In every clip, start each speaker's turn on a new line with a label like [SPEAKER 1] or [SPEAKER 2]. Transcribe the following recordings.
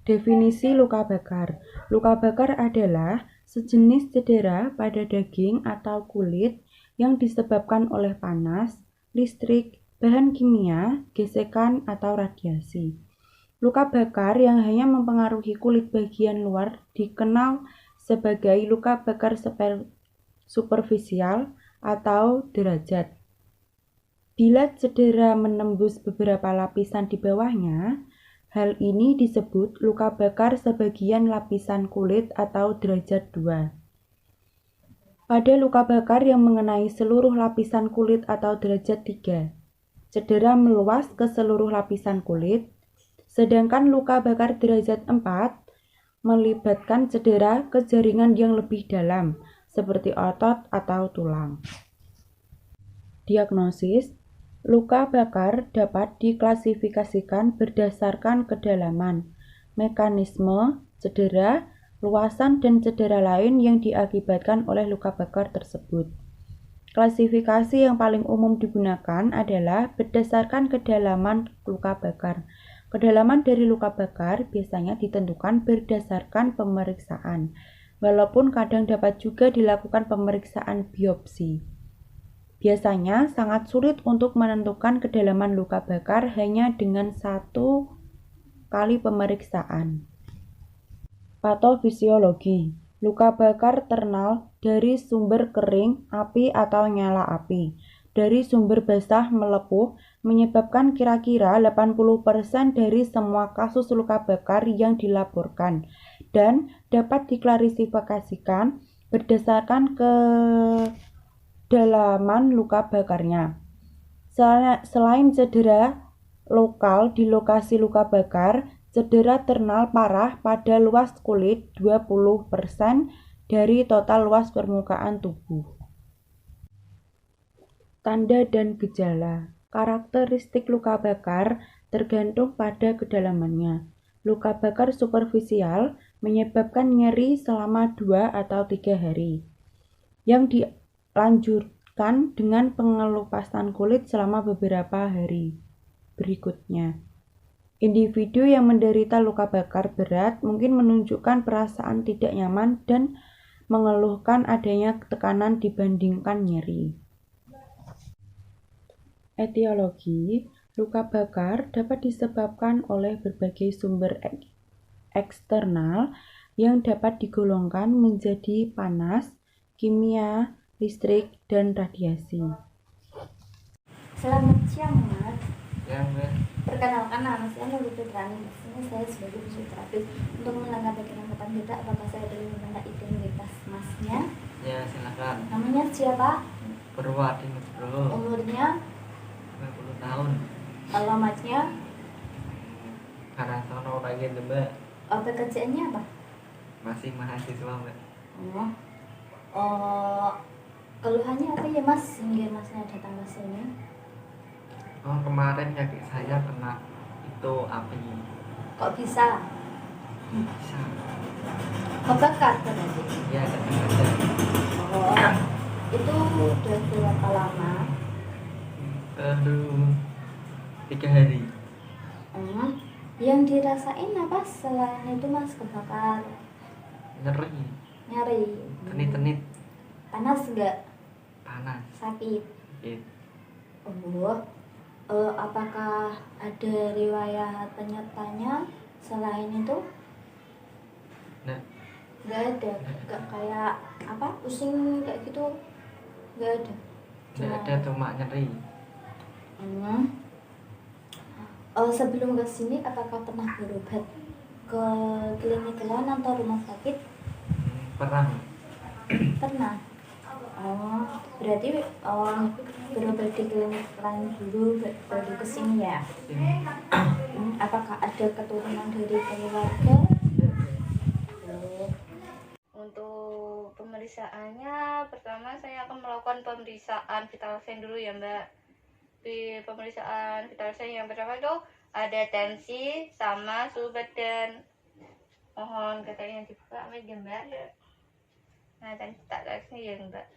[SPEAKER 1] Definisi luka bakar. Luka bakar adalah sejenis cedera pada daging atau kulit yang disebabkan oleh panas, listrik, bahan kimia, gesekan, atau radiasi. Luka bakar yang hanya mempengaruhi kulit bagian luar dikenal sebagai luka bakar superficial atau derajat. Bila cedera menembus beberapa lapisan di bawahnya, hal ini disebut luka bakar sebagian lapisan kulit atau derajat 2. Pada luka bakar yang mengenai seluruh lapisan kulit atau derajat 3, cedera meluas ke seluruh lapisan kulit, sedangkan luka bakar derajat 4 melibatkan cedera ke jaringan yang lebih dalam, seperti otot atau tulang. Diagnosis. Luka bakar dapat diklasifikasikan berdasarkan kedalaman, mekanisme cedera, luasan dan cedera lain yang diakibatkan oleh luka bakar tersebut. Klasifikasi yang paling umum digunakan adalah berdasarkan kedalaman luka bakar. Kedalaman dari luka bakar biasanya ditentukan berdasarkan pemeriksaan, walaupun kadang dapat juga dilakukan pemeriksaan biopsi. Biasanya sangat sulit untuk menentukan kedalaman luka bakar hanya dengan 1 kali pemeriksaan. Patofisiologi. Luka bakar ternal dari sumber kering, api atau nyala api, dari sumber basah melepuh, menyebabkan kira-kira 80% dari semua kasus luka bakar yang dilaporkan dan dapat diklasifikasikan berdasarkan kedalaman luka bakarnya. Selain cedera lokal di lokasi luka bakar, cedera ternal parah pada luas kulit 20% dari total luas permukaan tubuh. Tanda dan gejala. Karakteristik luka bakar tergantung pada kedalamannya. Luka bakar superficial menyebabkan nyeri selama 2 atau 3 hari, yang dilanjutkan dengan pengelupasan kulit selama beberapa hari berikutnya. Individu yang menderita luka bakar berat mungkin menunjukkan perasaan tidak nyaman dan mengeluhkan adanya tekanan dibandingkan nyeri. Etiologi. Luka bakar dapat disebabkan oleh berbagai sumber eksternal yang dapat digolongkan menjadi panas, kimia, listrik, dan radiasi.
[SPEAKER 2] Selamat siang, Mas.
[SPEAKER 3] Ya, Mbak.
[SPEAKER 2] Perkenalkan, nama saya Nurul Fitrani. Di sini saya sebagai fisioterapis. Untuk menanggapi kenangkapan kita, apakah saya boleh meminta identitas Masnya?
[SPEAKER 3] Ya, silakan.
[SPEAKER 2] Namanya siapa?
[SPEAKER 3] Purwadi Nugroho.
[SPEAKER 2] Umurnya?
[SPEAKER 3] 50 tahun.
[SPEAKER 2] Alamatnya?
[SPEAKER 3] Karangsono lagi, Mbak.
[SPEAKER 2] Pekerjaannya apa?
[SPEAKER 3] Masih mahasiswa, Mbak.
[SPEAKER 2] Keluhannya apa ya, Mas, hingga Masnya datang ke sini?
[SPEAKER 3] Oh, kemarin kaki saya kena itu api.
[SPEAKER 2] Kok bisa?
[SPEAKER 3] Bisa.
[SPEAKER 2] Kebakar berarti?
[SPEAKER 3] Ya, ada.
[SPEAKER 2] Itu udah berapa lama?
[SPEAKER 3] Baru 3 hari.
[SPEAKER 2] Yang dirasain apa selain itu, Mas? Kebakar? Nyeri?
[SPEAKER 3] Tenit-tenit.
[SPEAKER 2] Panas enggak?
[SPEAKER 3] Panas.
[SPEAKER 2] Sakit?
[SPEAKER 3] Gitu.
[SPEAKER 2] Apakah ada riwayat penyertanya selain itu?
[SPEAKER 3] Nah,
[SPEAKER 2] Enggak ada? Enggak kayak apa, pusing kayak gitu? Enggak ada?
[SPEAKER 3] nggak ada, cuma nyeri.
[SPEAKER 2] Sebelum ke sini apakah pernah berobat ke klinik lain atau rumah sakit?
[SPEAKER 3] Pernah.
[SPEAKER 2] Pernah. Berarti berobat di klinik lain dulu baru ke sini ya? Apakah ada keturunan dari keluarga?
[SPEAKER 4] Untuk pemeriksaannya, pertama saya akan melakukan pemeriksaan vital sign dulu ya, Mbak. Di pemeriksaan vital sign yang pertama itu ada tensi sama suhu badan. Mohon katanya dibuka aja, Mbak. Nah, tensi tak sini ya, Mbak.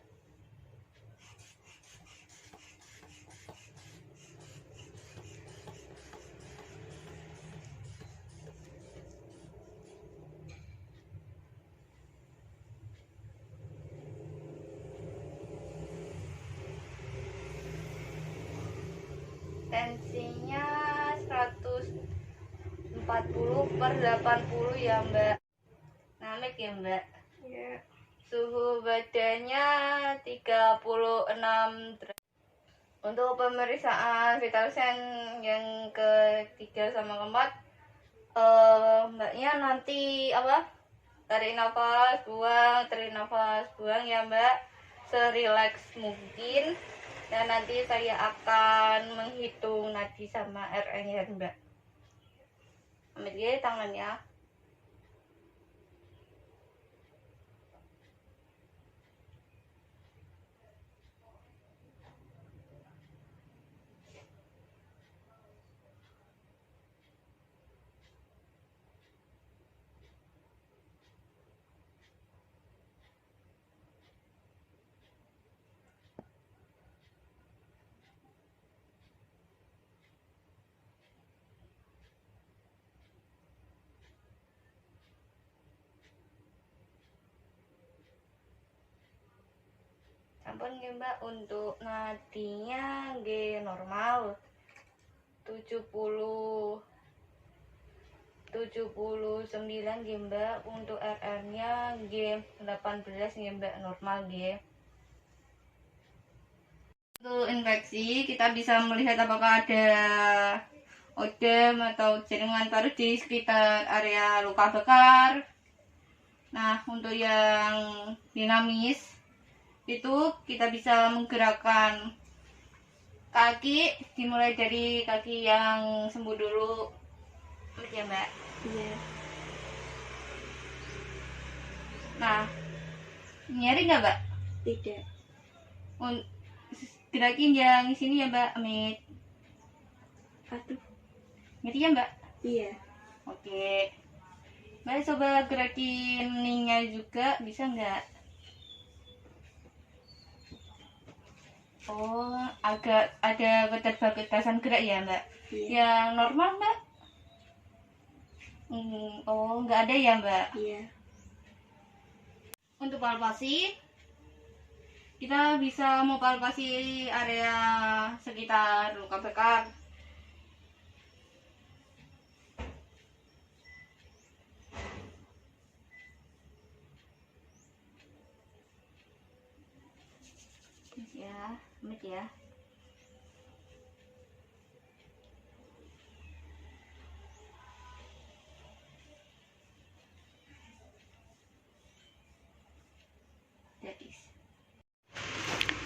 [SPEAKER 4] tensinya 140/80 ya Mbak. Namik ya Mbak.
[SPEAKER 2] Iya.
[SPEAKER 4] Suhu badannya 36 derajat. Untuk pemeriksaan vital sign yang ketiga sama keempat, Mbaknya nanti tarik nafas buang ya Mbak, serileks mungkin, dan nanti saya akan menghitung nadi sama RN-nya Mbak. Ambil ya tangannya. Sampun nggih Mbak, untuk nadinya nggih normal 79 nggih Mbak. Untuk RR-nya nggih 18 nggih Mbak, normal nggih. Untuk infeksi kita bisa melihat apakah ada odem atau jaringan parut di sekitar area luka bakar. Nah, untuk yang dinamis itu kita bisa menggerakkan kaki, dimulai dari kaki yang sembuh dulu ya Mbak.
[SPEAKER 2] Iya.
[SPEAKER 4] Nah, nyeri nggak Mbak?
[SPEAKER 2] Tidak.
[SPEAKER 4] Gerakin yang sini ya Mbak, Amit.
[SPEAKER 2] Aduh.
[SPEAKER 4] Nyeri ya Mbak?
[SPEAKER 2] Iya.
[SPEAKER 4] Oke, Mbak coba gerakin ininya juga, bisa nggak? Oh, agak ada keterbatasan gerak ya Mbak?
[SPEAKER 2] Iya.
[SPEAKER 4] Yang normal Mbak? Oh, nggak ada ya Mbak?
[SPEAKER 2] Iya.
[SPEAKER 4] Untuk palpasi, kita bisa mempalpasi area sekitar luka bakar. Ya, Amit ya.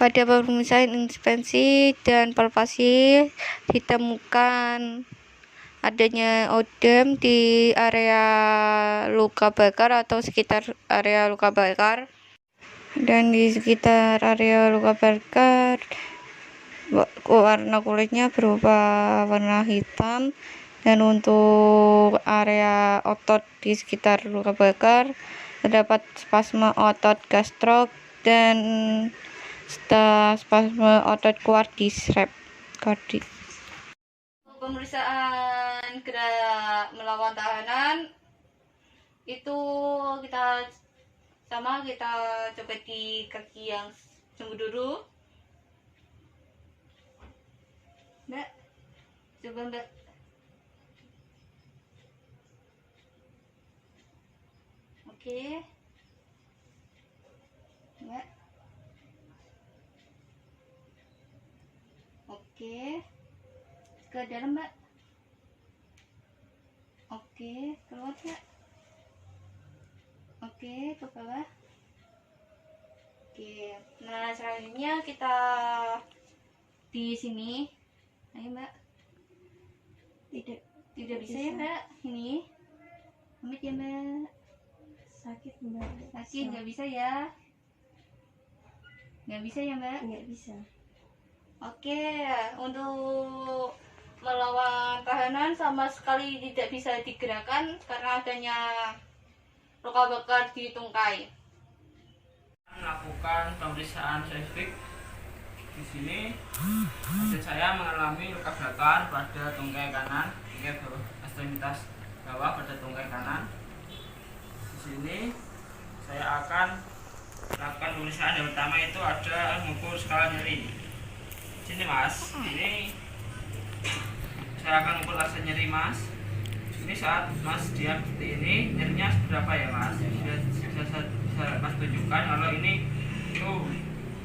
[SPEAKER 4] Pada pemeriksaan inspeksi dan palpasi ditemukan adanya odem di area luka bakar atau sekitar area luka bakar. Dan di sekitar area luka bakar warna kulitnya berupa warna hitam, dan untuk area otot di sekitar luka bakar terdapat spasme otot gastrok dan spasme otot quadriceps. Pemeriksaan gerak melawan tahanan itu kita coba di kaki yang sembuh dulu Mbak, coba Mbak. Oke Mbak. Oke, ke dalam Mbak. Oke, keluar Mbak. Oke, ke bawah. Oke, nah selanjutnya kita di sini. Ayo Mbak. Tidak bisa ya Mbak. Ini Amit ya Mbak.
[SPEAKER 2] Sakit Mbak.
[SPEAKER 4] Sakit, nggak bisa ya. Nggak bisa ya Mbak.
[SPEAKER 2] Nggak bisa.
[SPEAKER 4] Oke, untuk melawan tahanan sama sekali tidak bisa digerakkan karena adanya luka bakar di tungkai.
[SPEAKER 5] Melakukan pemeriksaan spesifik. Di sini pasien saya mengalami luka bakar pada tungkai kanan, ekstremitas bawah pada tungkai kanan. Di sini saya akan melakukan pemeriksaan. Yang pertama itu ada mengukur skala nyeri. Sini Mas, ini saya akan ukur rasa nyeri mas. Ini saat mas diam seperti ini, nyerinya seberapa ya mas? Bisa mas tunjukkan. Kalau ini itu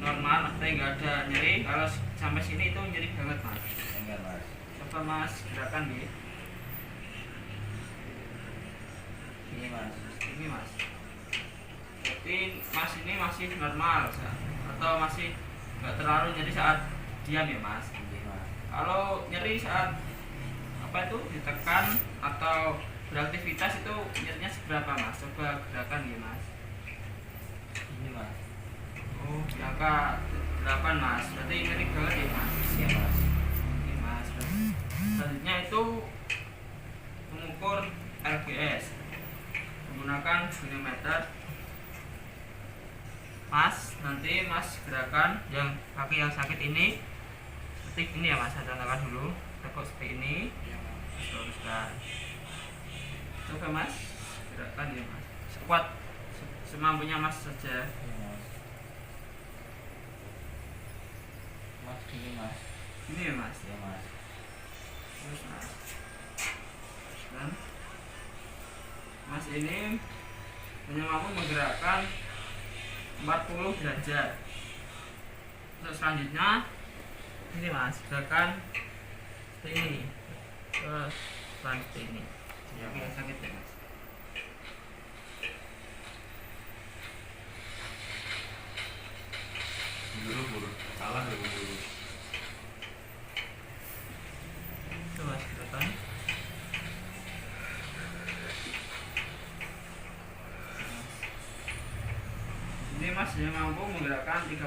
[SPEAKER 5] normal, artinya nggak ada nyeri. Kalau sampai sini itu nyeri banget mas. Coba mas gerakan nih.
[SPEAKER 3] Ini mas.
[SPEAKER 5] Ini mas. Jadi mas ini masih normal atau masih nggak terlalu nyeri saat diam ya mas. Kalau nyeri saat apa itu ditekan atau beraktivitas itu nyerinya seberapa mas? Coba gerakan ya mas.
[SPEAKER 3] Ini mas.
[SPEAKER 5] Oh di angka 8 mas. Berarti nyeri banget ya mas.
[SPEAKER 3] Iya mas.
[SPEAKER 5] Oke mas. Selanjutnya itu mengukur RGS menggunakan goniometer. Mas nanti mas gerakan yang kaki yang sakit ini seperti ini ya mas. Saya contohkan dulu. Tekuk seperti ini. Luruskan. Coba mas gerakan ya mas. Sekuat semampunya mas saja.
[SPEAKER 3] Mas gini mas.
[SPEAKER 5] Ini ya mas.
[SPEAKER 3] Iya mas.
[SPEAKER 5] Terus mas. Dan mas ini hanya mampu menggerakkan 40 derajat. Untuk selanjutnya ini mas, gerakan seperti ini. Terus seperti ini. Ya, yang sakit ya mas.
[SPEAKER 6] Buru salah ya buru.
[SPEAKER 5] Itu mas gerakan. Ini mas yang mampu menggerakkan 30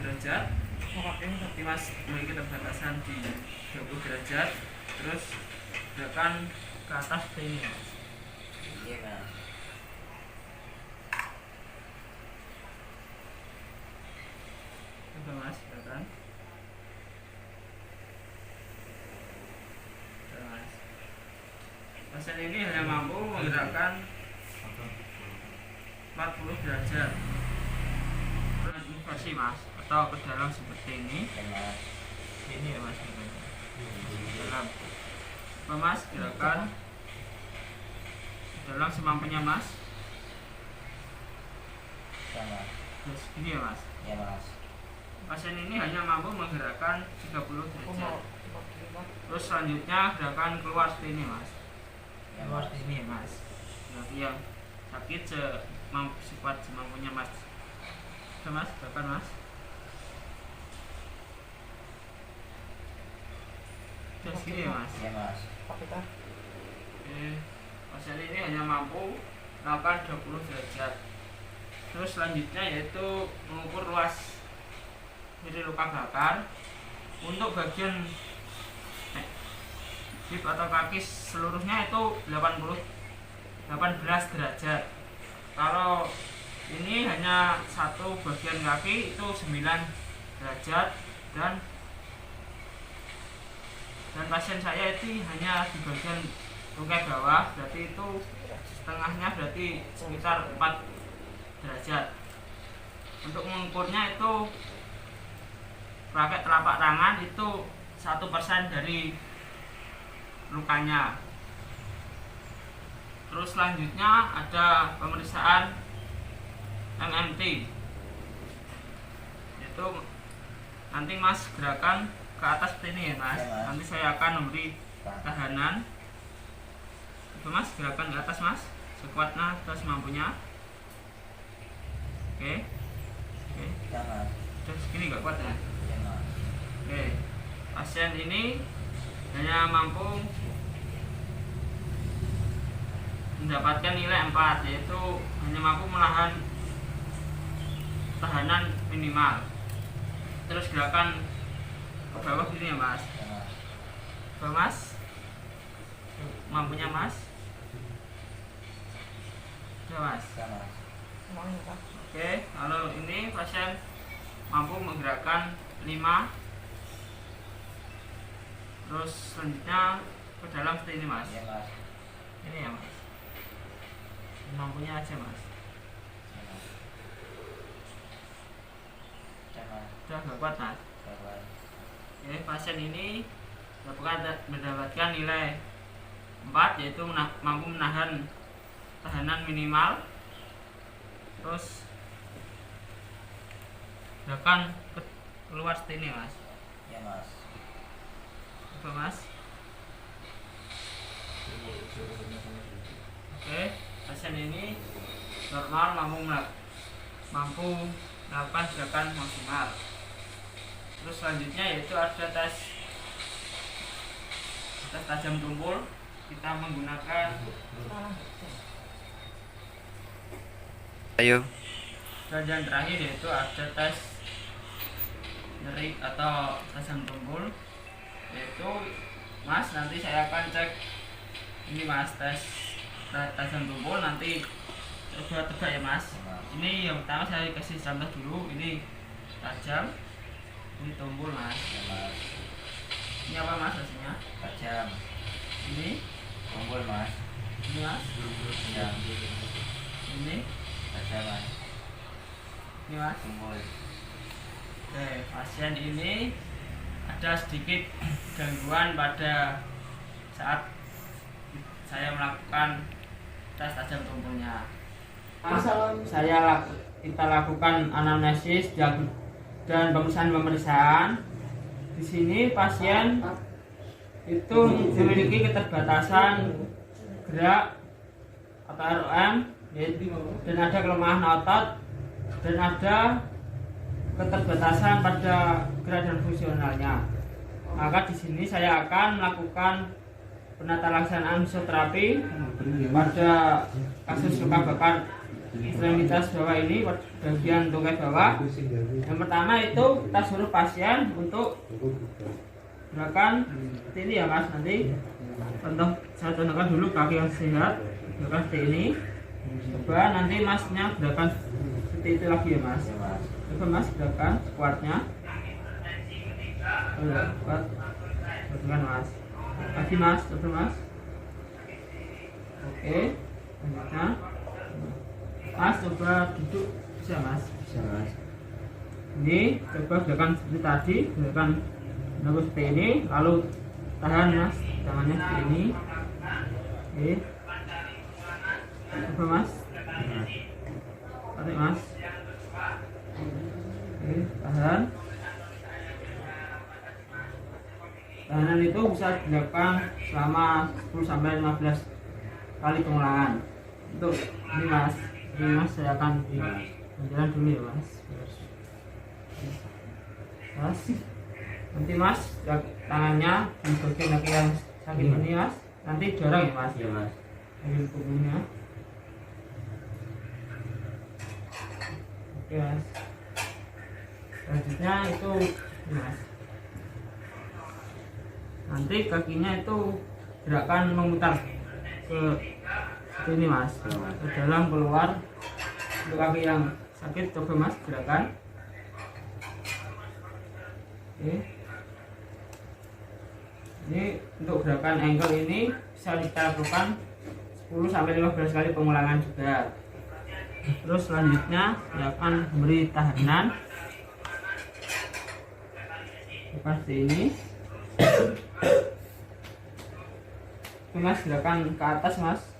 [SPEAKER 5] derajat. Tapi mas memiliki keterbatasan di 20 derajat. Terus gerakan ke atas seperti ini mas.
[SPEAKER 3] Iya mas.
[SPEAKER 5] Coba mas gerakan. Coba mas. Pasien ini hanya mampu menggerakkan 40 derajat. Terus inversi mas, atau ke dalam seperti ini.
[SPEAKER 3] Iya mas.
[SPEAKER 5] Ini ya mas. Dalam. Coba mas gerakan dalam semampunya mas.
[SPEAKER 3] Iya mas.
[SPEAKER 5] Terus ini ya mas.
[SPEAKER 3] Iya mas.
[SPEAKER 5] Pasien ini hanya mampu menggerakkan 30 derajat. Terus selanjutnya gerakan keluar seperti ini mas.
[SPEAKER 3] Iya
[SPEAKER 5] Keluar
[SPEAKER 3] mas.
[SPEAKER 5] seperti ini ya mas. Berarti yang sakit sekuat semampunya mas. Coba mas, gerakan mas. Terus gini ya mas.
[SPEAKER 3] Iya mas.
[SPEAKER 5] Pasien ini hanya mampu melakukan 20 derajat. Terus selanjutnya yaitu mengukur luas nyeri luka bakar untuk bagian hip atau kaki seluruhnya itu 18 derajat. Kalau ini hanya satu bagian kaki itu 9 derajat dan pasien saya itu hanya di bagian tungkai bawah, berarti itu setengahnya berarti sekitar 4 derajat. Untuk mengukurnya itu pakai telapak tangan itu 1% dari lukanya. Terus selanjutnya ada pemeriksaan MMT. Itu nanti mas gerakan ke atas seperti ini ya mas.
[SPEAKER 3] Ya, mas.
[SPEAKER 5] Nanti saya akan memberi tahanan. Itu mas gerakan ke atas mas, sekuatnya atau semampunya. Oke.
[SPEAKER 3] Iya mas.
[SPEAKER 5] Terus gini gak kuat ya.
[SPEAKER 3] Iya mas.
[SPEAKER 5] Oke, pasien ini hanya mampu mendapatkan nilai 4, yaitu hanya mampu menahan tahanan minimal. Terus gerakan ke bawah gini ya mas.
[SPEAKER 3] Iya mas.
[SPEAKER 5] Ke mas, mampunya mas. Ya mas.
[SPEAKER 3] Iya mas.
[SPEAKER 5] Oke, kalau ini pasien mampu menggerakkan 5. Terus selanjutnya ke dalam seperti ini mas.
[SPEAKER 3] Iya mas.
[SPEAKER 5] Ini ya mas. Mampunya aja mas.
[SPEAKER 3] Iya mas. Iya mas.
[SPEAKER 5] Udah gak kuat mas.
[SPEAKER 3] Iya mas.
[SPEAKER 5] pasien ini mendapatkan nilai 4, yaitu mampu menahan tahanan minimal. Terus gerakan keluar seperti ini, Mas.
[SPEAKER 7] Ya, Mas.
[SPEAKER 5] Coba, Mas. Oke, pasien ini normal, mampu melakukan gerakan maksimal. Terus selanjutnya yaitu ada tes tajam tumpul. Kita menggunakan dan yang terakhir yaitu ada tes nyeri atau tajam tumpul, yaitu Mas nanti saya akan cek ini, Mas, tes tajam tumpul. Nanti coba tebak ya, Mas. Ini yang pertama saya kasih contoh dulu, ini tajam, ini tumpul, Mas. Ini apa, Mas, hasilnya?
[SPEAKER 7] Tajam.
[SPEAKER 5] Ini
[SPEAKER 7] Tumpul, Mas.
[SPEAKER 5] ini, Mas.
[SPEAKER 7] Ya.
[SPEAKER 5] Ini
[SPEAKER 7] Tajam, Mas.
[SPEAKER 5] ini, Mas.
[SPEAKER 7] Tumpul.
[SPEAKER 5] Oke, pasien ini ada sedikit gangguan pada saat saya melakukan tes tajam tumpulnya. Kita lakukan anamnesis dan pemeriksaan. Di sini pasien itu memiliki keterbatasan gerak atau ROM, dan ada kelemahan otot, dan ada keterbatasan pada gerak dan fungsionalnya. Maka di sini saya akan melakukan penata laksanaan fisioterapi pada kasus luka bakar ekstremitas bawah ini, bagian tungkai bawah. Yang pertama itu kita suruh pasien untuk gerakan seperti ini ya, Mas. Nanti saya contohkan dulu kaki yang sehat, gerakan seperti ini. Coba nanti Masnya gerakan seperti itu lagi ya, Mas. Coba Mas gerakan squatnya. Squat. Gerakan, Mas. Lagi, Mas. Coba, Mas. Oke. Selanjutnya Mas coba duduk, bisa, Mas.
[SPEAKER 7] Bisa, Mas.
[SPEAKER 5] Ini coba gerakan seperti tadi, gerakan seperti ini, lalu tahan, Mas, tangannya seperti ini. Oke. Coba, Mas. Tarik, Mas. Oke, tahan. Tahanan itu bisa dilakukan selama 10-15 kali pengulangan. Untuk ini, Mas. Ini, Mas, saya akan jalan dulu ya, Mas. Mas. Nanti, Mas, tangannya di bagian kaki yang sakit ini, Mas. Nanti dorong ya, Mas.
[SPEAKER 7] Iya, Mas.
[SPEAKER 5] Ambil punggungnya. Oke, Mas. Selanjutnya itu ini, Mas. Nanti kakinya itu gerakan memutar ke sini, Mas. Ke dalam, keluar. Untuk kaki yang sakit coba, Mas, gerakan. Oke. Ini untuk gerakan ankle ini bisa kita lakukan 10-15 kali pengulangan juga. Terus selanjutnya saya akan beri tahanan seperti ini. Mas, gerakan ke atas, Mas.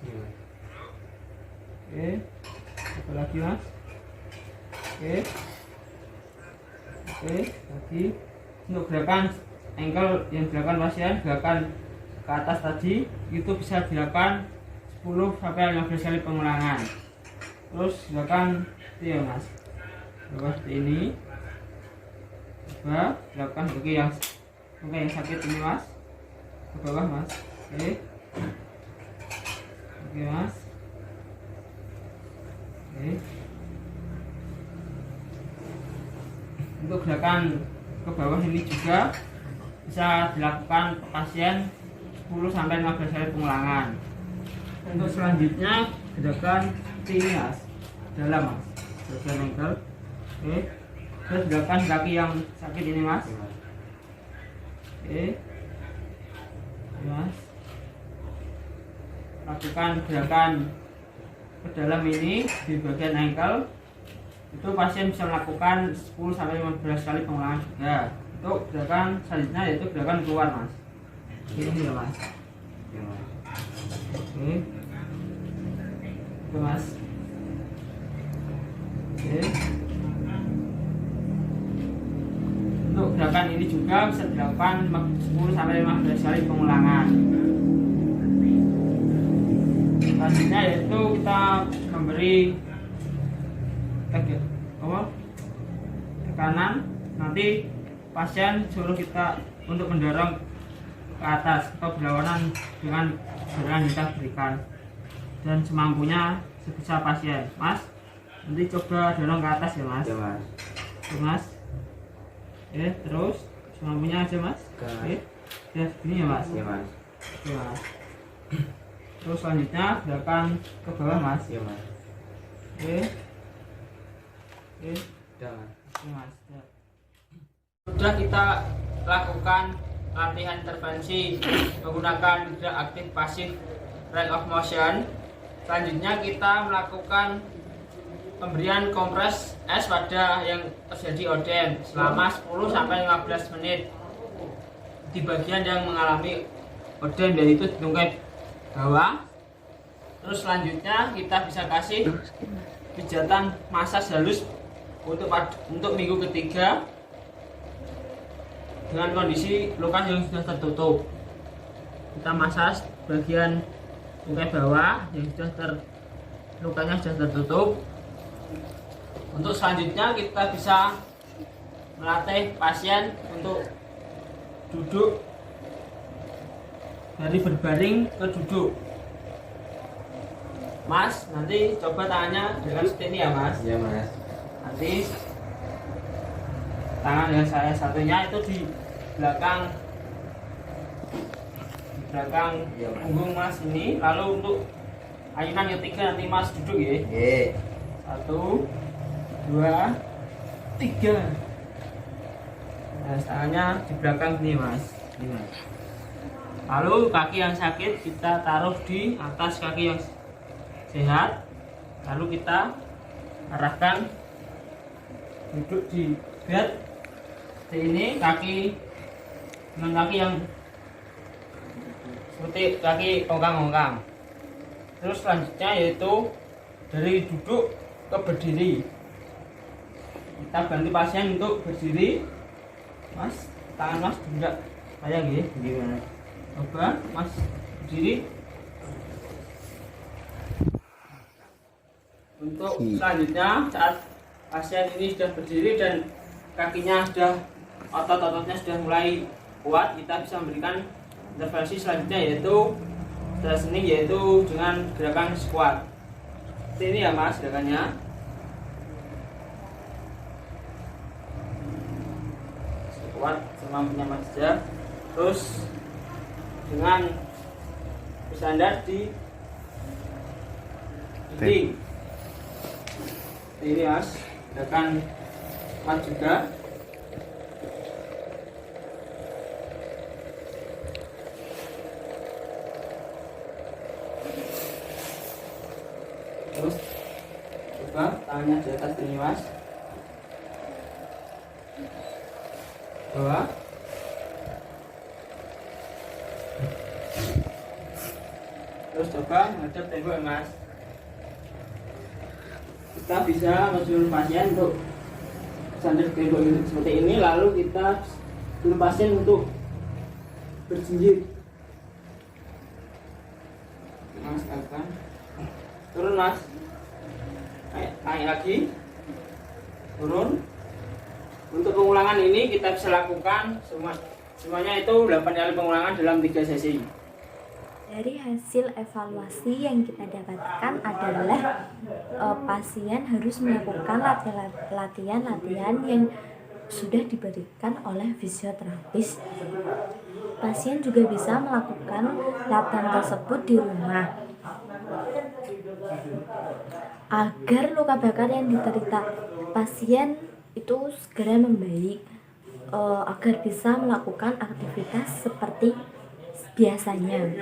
[SPEAKER 5] Oke. Coba lagi, Mas. Oke. Oke, lagi. Untuk gerakan ankle yang gerakan pasien, gerakan ke atas tadi itu bisa dilakukan 10-15 kali pengulangan. Terus gerakan itu ya, Mas. Seperti ini. Coba dilakukan bagi yang sakit ini, Mas. Ke bawah, Mas. Oke. Oke, Mas. Oke. Untuk gerakan ke bawah ini juga bisa dilakukan pasien 10-15 kali pengulangan. Untuk selanjutnya gerakan ini, Mas, dalam, Mas, bagian ankle. Oke. Terus gerakan kaki yang sakit ini, Mas. Oke. Oke, Mas. Lakukan gerakan ke dalam ini di bagian ankle. Itu pasien bisa melakukan 10-15 kali pengulangan juga. Untuk gerakan selanjutnya yaitu gerakan keluar mas. Ini ya mas.
[SPEAKER 7] Iya mas.
[SPEAKER 5] Oke. Oke mas. Oke. Untuk gerakan ini juga bisa dilakukan 10 sampai 15 kali pengulangan. Selanjutnya yaitu kita memberi tekanan, nanti pasien suruh kita untuk mendorong ke atas atau berlawanan dengan gerakan yang kita berikan, dan semampunya sebisa pasien. Mas, nanti coba dorong ke atas ya mas.
[SPEAKER 7] Iya mas.
[SPEAKER 5] Oke, mas. Terus semampunya aja mas. Oke. Ya gini ya mas.
[SPEAKER 7] Iya mas.
[SPEAKER 5] Oke mas. Terus selanjutnya gerakan ke bawah mas.
[SPEAKER 7] Iya mas.
[SPEAKER 5] Oke.
[SPEAKER 7] Udah mas.
[SPEAKER 5] Oke mas. Sudah kita lakukan latihan intervensi menggunakan gerak aktif pasif range of motion. Selanjutnya kita melakukan pemberian kompres es pada yang terjadi odem selama 10 sampai 15 menit di bagian yang mengalami odem, yaitu di tungkai bawah. Terus selanjutnya kita bisa kasih pijatan masas halus untuk minggu ketiga dengan kondisi luka yang sudah tertutup. Kita masas bagian tungkai bawah yang lukanya sudah tertutup. Untuk selanjutnya kita bisa melatih pasien untuk duduk dari berbaring ke duduk. Mas, nanti coba tangannya dengan seperti ini ya mas.
[SPEAKER 7] Iya mas.
[SPEAKER 5] Nanti tangan dengan saya satunya itu di belakang punggung mas ini. Lalu untuk ayunan ketiga nanti mas duduk ya.
[SPEAKER 7] Iya.
[SPEAKER 5] 1, 2, 3. Nah, tangannya di belakang ini mas.
[SPEAKER 7] Ini mas.
[SPEAKER 5] Lalu kaki yang sakit kita taruh di atas kaki yang sehat. Lalu kita arahkan duduk di bed seperti ini, kaki dengan kaki yang seperti kaki ongkang-ongkang. Terus selanjutnya yaitu dari duduk ke berdiri. Kita bantu pasien untuk berdiri. Mas, tangan mas tidak kayak gini.
[SPEAKER 7] Gimana?
[SPEAKER 5] Coba mas berdiri. Untuk selanjutnya saat pasien ini sudah berdiri dan kakinya sudah, otot-ototnya sudah mulai kuat, kita bisa memberikan intervensi selanjutnya yaitu strengthening, yaitu dengan gerakan squat. Seperti ini ya mas gerakannya. Squat semampunya mas saja. Terus dengan bersandar di dinding. Ini mas, gerakan squat juga. Terus coba tangannya di atas ini mas, bawah. Terus coba menghadap tembok mas. Kita bisa menyuruh pasien untuk sandar tembok seperti ini, lalu kita suruh pasien untuk berjinjit. Mas akan turun mas, naik lagi, turun. Untuk pengulangan ini kita bisa lakukan semuanya itu 8 kali pengulangan dalam 3 sesi.
[SPEAKER 2] Dari hasil evaluasi yang kita dapatkan adalah pasien harus melakukan latihan-latihan yang sudah diberikan oleh fisioterapis. Pasien juga bisa melakukan latihan tersebut di rumah agar luka bakar yang diderita pasien itu segera membaik, agar bisa melakukan aktivitas seperti biasanya.